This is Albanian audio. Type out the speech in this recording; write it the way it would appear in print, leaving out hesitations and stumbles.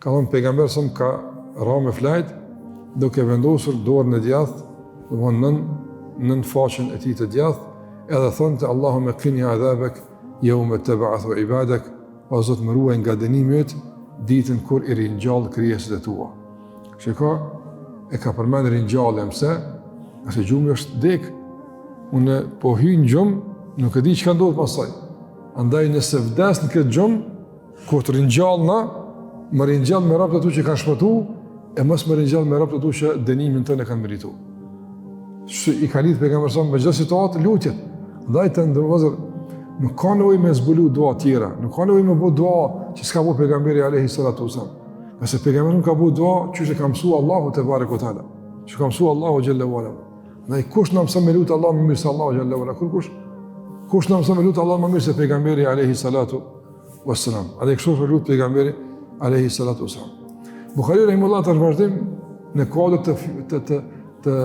ka thonë pejgamberi sa ka ra me flajt, duke vendosur dorën e djathtë, domthonë nën faqen e tij të djathtë, edhe thonte Allahumma qini adhabak yawma tab'athu ibadak, o Zot më ruaj nga dënimi yt ditën kur i ringjall krijesat e tua. Shiko, e ka përmend ringjallën pse? Nëse gjumi është dek, unë po hyj në gjumë, nuk e di çka ndodh pastaj. Andaj nëse vdes në këtë gjumë, kur të ringjallna, më ringjall me robat ato që kanë shpëtuar, e mos më ringjall me robat ato që dënimin tonë kanë merituar. I ka lidh pejgamberi me çdo situatë lutjet. Andaj të ndërvozur, nuk ka nevojë me zbulu dua tjera, nuk ka nevojë me bëu dua që s'ka bëu pejgamberi alayhi salatu wasallam. Nëse pejgamberi ka bëu dua, çu që ka mësuar Allahu te barekuhu teala. Që ka mësuar Allahu xhalla wala. Ndaj kush na mëson me lut Allah më mirë se Allahu xhalla wala, kush na mëson me lut Allah më mirë se pejgamberi alayhi salatu wasallam. A dhe kështu lut pejgamberi alayhi salatu wasallam. Buhari rahimullahu ta'ala vazhdim në kodët të